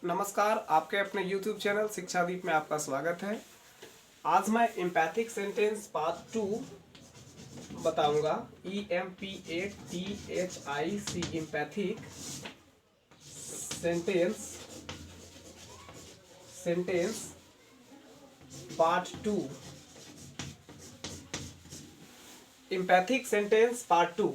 नमस्कार, आपके अपने YouTube चैनल शिक्षादीप में आपका स्वागत है। आज मैं एम्पैथिक सेंटेंस पार्ट 2 बताऊंगा। EMPATHIC empathic sentence part 2। Empathic sentence part 2।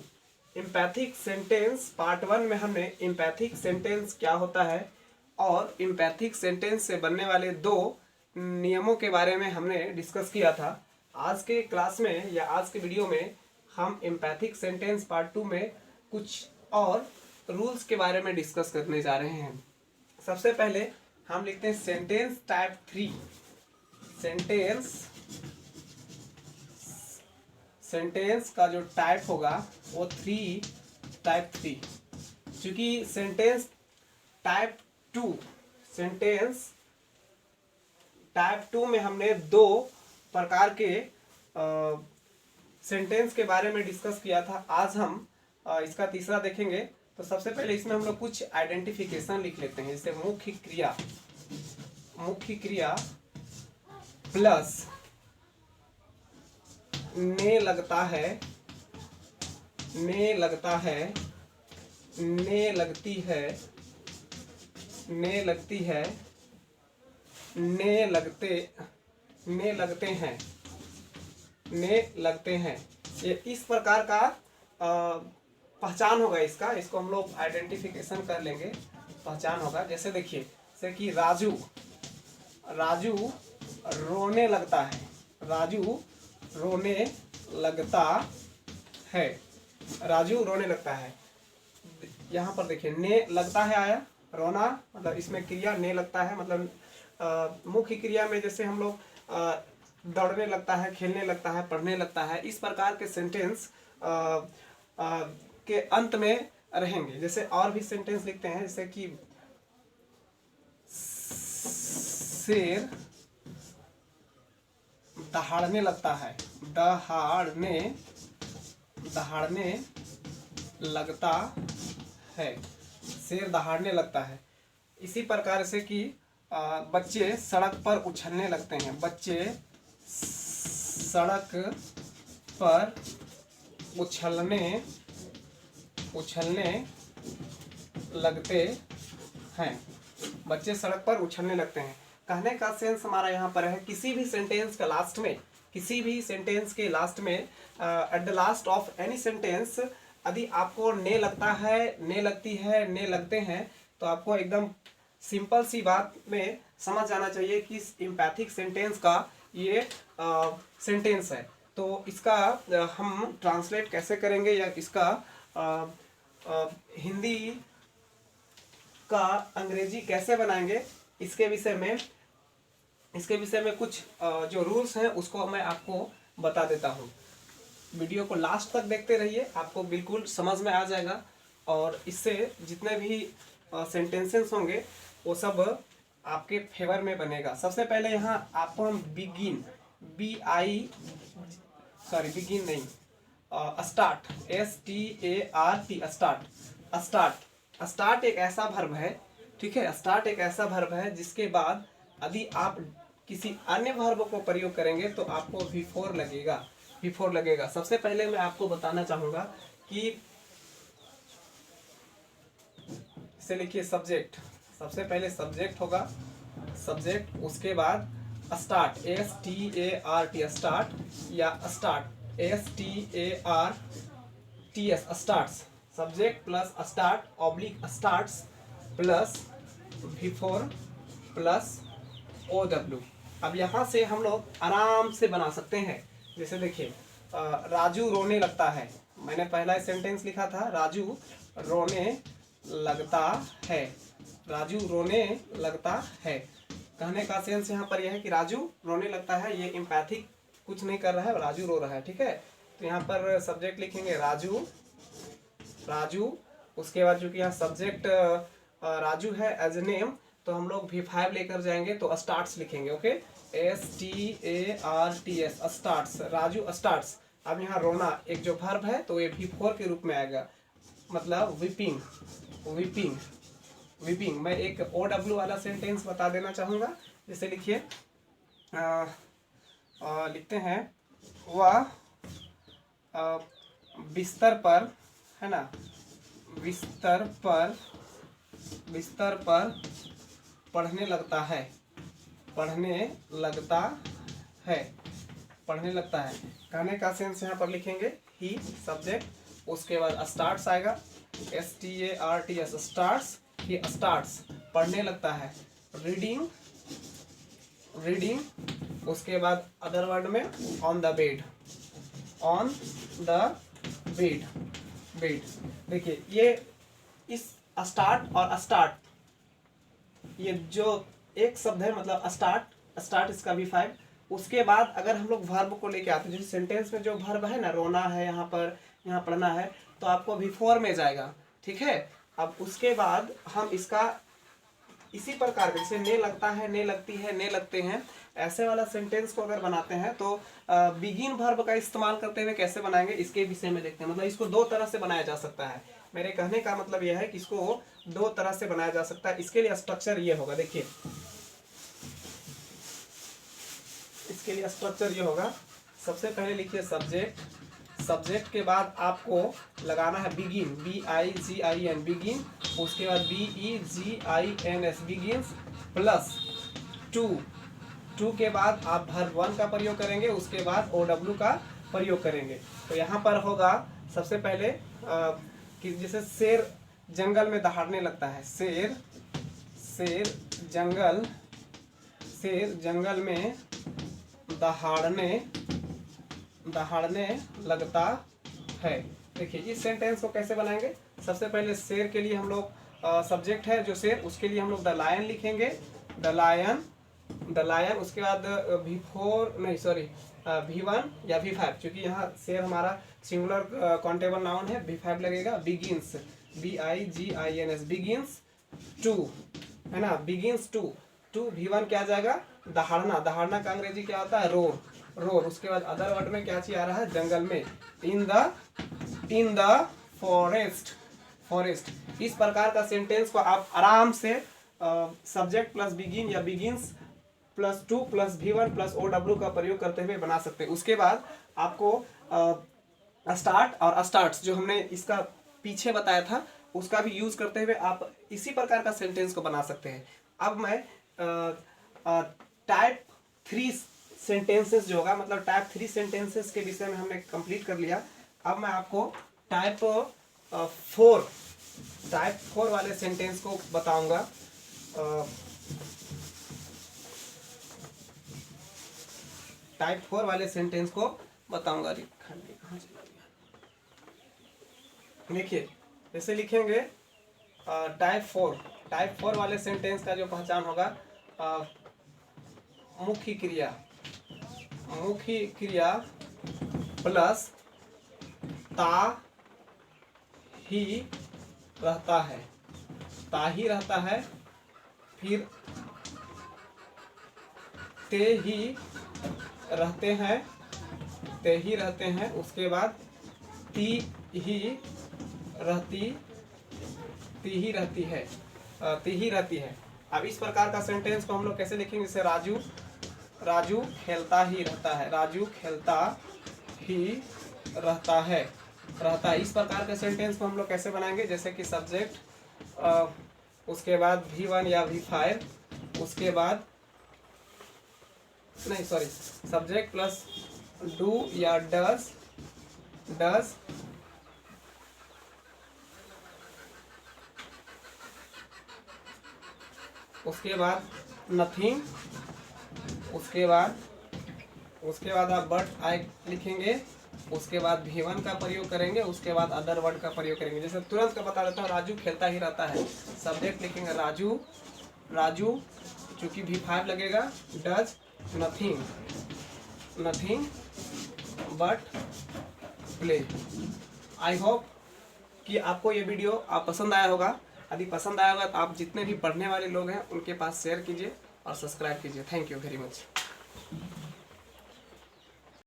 Empathic sentence part 1 में हमने एम्पैथिक सेंटेंस क्या होता है और एम्पैथिक सेंटेंस से बनने वाले दो नियमों के बारे में हमने डिस्कस किया था। आज के क्लास में या आज के वीडियो में हम एम्पैथिक सेंटेंस पार्ट 2 में कुछ और रूल्स के बारे में डिस्कस करने जा रहे हैं। सबसे पहले हम लिखते हैं सेंटेंस टाइप 3। सेंटेंस का जो टाइप होगा वो टाइप 3। चूंकि सेंटेंस टाइप 2 में हमने दो प्रकार के सेंटेंस के बारे में डिस्कस किया था। आज हम इसका तीसरा देखेंगे। तो सबसे पहले इसमें हम लोग कुछ आइडेंटिफिकेशन लिख लेते हैं। जैसे मुख्य क्रिया प्लस ने लगता है, ने लगती है, ने लगते हैं। ये इस प्रकार का पहचान होगा इसको हम लोग आइडेंटिफिकेशन कर लेंगे, पहचान होगा। जैसे देखिए, जैसे कि राजू रोने लगता है, राजू रोने लगता है। यहाँ पर देखिए ने लगता है आया, रोना मतलब इसमें क्रिया ने लगता है, मतलब मुख्य क्रिया में जैसे हम लोग दौड़ने लगता है, खेलने लगता है, पढ़ने लगता है, इस प्रकार के सेंटेंस के अंत में रहेंगे। जैसे और भी सेंटेंस लिखते हैं, जैसे कि शेर दहाड़ने लगता है, दहाड़ने लगता है, शेर दहाड़ने लगता है। इसी प्रकार से कि बच्चे सड़क पर उछलने लगते हैं, बच्चे सड़क पर उछलने लगते हैं, बच्चे सड़क पर उछलने लगते हैं। कहने का सेंस हमारा यहाँ पर है, किसी भी सेंटेंस के लास्ट में at the last of any sentence यदि आपको ने लगता है, ने लगती है, ने लगते हैं, तो आपको एकदम सिंपल सी बात में समझ जाना चाहिए कि एम्पैथिक सेंटेंस का ये सेंटेंस है। तो इसका हम ट्रांसलेट कैसे करेंगे या इसका हिंदी का अंग्रेजी कैसे बनाएंगे, इसके विषय में कुछ जो रूल्स हैं उसको मैं आपको बता देता हूँ। वीडियो को लास्ट तक देखते रहिए, आपको बिल्कुल समझ में आ जाएगा और इससे जितने भी सेंटेंसेस होंगे वो सब आपके फेवर में बनेगा। सबसे पहले यहाँ आपको हम बिगिन स्टार्ट स्टार्ट एक ऐसा वर्ब है, ठीक है। स्टार्ट एक ऐसा वर्ब है जिसके बाद यदि आप किसी अन्य वर्ब को प्रयोग करेंगे तो आपको बिफोर लगेगा। सबसे पहले मैं आपको बताना चाहूंगा कि इसे लिखिए सब्जेक्ट। सबसे पहले सब्जेक्ट होगा, सब्जेक्ट, उसके बाद स्टार्ट START स्टार्ट या start STARTS starts. Subject plus start oblique starts plus before plus OW। अब यहाँ से हम लोग आराम से बना सकते हैं। जैसे देखिए, राजू रोने लगता है, मैंने पहला सेंटेंस लिखा था राजू रोने लगता है, राजू रोने लगता है। कहने का सेंस यहाँ पर यह है कि राजू रोने लगता है, ये एम्पैथिक कुछ नहीं कर रहा है, राजू रो रहा है, ठीक है। तो यहाँ पर सब्जेक्ट लिखेंगे राजू। उसके बाद चूंकि यहाँ सब्जेक्ट राजू है एज ए नेम, तो हम लोग V5 लेकर जाएंगे तो स्टार्ट्स लिखेंगे, okay. STARTS starts, Raju starts. अब यहाँ रोना एक जो वर्ब है तो ये V4 के रूप में आएगा, मतलब वीपिंग। वीपिंग। मैं एक OW वाला सेंटेंस बता देना चाहूँगा। जैसे लिखिए, लिखते हैं, वह बिस्तर पर, है ना, बिस्तर पर पढ़ने लगता है, पढ़ने लगता है, पढ़ने लगता है। कहने का सेंस यहाँ पर लिखेंगे ही सब्जेक्ट, उसके बाद स्टार्ट्स आएगा, STARTS, स्टार्ट्स, ही स्टार्ट्स, पढ़ने लगता है, रीडिंग, उसके बाद अदर वर्ड में on the bed, on the bed. देखिए ये इस स्टार्ट और स्टार्ट, ये जो एक शब्द है, मतलब स्टार्ट इसका V5। उसके बाद अगर हम लोग वर्ब को लेके आते हैं, जैसे सेंटेंस में जो वर्ब है ना, रोना है, यहाँ पढ़ना है, तो आपको V4 में जाएगा, ठीक है। अब उसके बाद हम इसका इसी प्रकार के, जैसे ने लगता है, ने लगती है, ने लगते हैं, ऐसे वाला सेंटेंस को अगर बनाते हैं तो बिगिन वर्ब का इस्तेमाल करते हुए कैसे बनाएंगे, इसके विषय में देखते हैं। मतलब इसको दो तरह से बनाया जा सकता है। मेरे कहने का मतलब यह है कि इसको दो तरह से बनाया जा सकता है। इसके लिए स्ट्रक्चर ये होगा, देखिए इसके लिए स्ट्रक्चर ये होगा। सबसे पहले लिखिए सब्जेक्ट, सब्जेक्ट के बाद आपको लगाना है बिगिन, BIGIN, बिगिन, उसके बाद BEGINS, बिगिन्स, प्लस टू के बाद आप वर्ब 1 का प्रयोग करेंगे, उसके बाद OW का प्रयोग करेंगे। तो यहाँ पर होगा सबसे पहले कि जैसे शेर जंगल में दहाड़ने लगता है, शेर जंगल में दहाड़ने लगता है। देखिए इस सेंटेंस को कैसे बनाएंगे। सबसे पहले शेर के लिए हम लोग सब्जेक्ट है जो शेर, उसके लिए हम लोग द लायन लिखेंगे, द लायन, उसके बाद V1 या V5, क्योंकि यहाँ शेर हमारा सिंगुलर काउंटेबल नाउन है, V5 लगेगा। बिगिन्स, BIGINS, बिगिन्स टू, है ना, बिगिन्स टू V1 क्या जाएगा, दहाड़ना का अंग्रेजी क्या होता है, रोर। उसके बाद अदर वर्ड में क्या चीज आ रहा है, जंगल में, इन द फॉरेस्ट। इस प्रकार का सेंटेंस को आप आराम से सब्जेक्ट प्लस बिगिन या begins plus two plus V1 plus OW का प्रयोग करते हुए बना सकते हैं। उसके बाद आपको स्टार्ट और स्टार्ट्स जो हमने इसका पीछे बताया था उसका भी यूज करते हुए आप इसी प्रकार का सेंटेंस को बना सकते हैं। अब मैं टाइप 3 सेंटेंसेस जो होगा, मतलब टाइप 3 सेंटेंसेस के विषय में हमने कंप्लीट कर लिया। अब मैं आपको टाइप 4 वाले सेंटेंस को बताऊंगा। टाइप 4 वाले सेंटेंस को बताऊंगा। देखिए जैसे लिखेंगे टाइप 4 वाले सेंटेंस का जो पहचान होगा, मुख्य क्रिया प्लस ता ही रहता है, फिर ते ही रहते हैं, उसके बाद ती ही रहती है। अब इस प्रकार का सेंटेंस को हम लोग कैसे लिखेंगे, जैसे राजू खेलता ही रहता है। इस प्रकार के सेंटेंस को हम लोग कैसे बनाएंगे, जैसे कि सब्जेक्ट, उसके बाद V1 या V5, उसके बाद सब्जेक्ट प्लस डू या डज, उसके बाद नथिंग, उसके बाद आप बट आई लिखेंगे, उसके बाद V1 का प्रयोग करेंगे, उसके बाद अदर वर्ड का प्रयोग करेंगे। जैसे तुरंत का बता देता हूँ, राजू खेलता ही रहता है। सब्जेक्ट लिखेंगे राजू चूंकि V5 लगेगा, does nothing but play. I hope कि आपको ये वीडियो पसंद आया होगा। यदि पसंद आया होगा तो आप जितने भी पढ़ने वाले लोग हैं उनके पास शेयर कीजिए और सब्सक्राइब कीजिए। Thank you very much.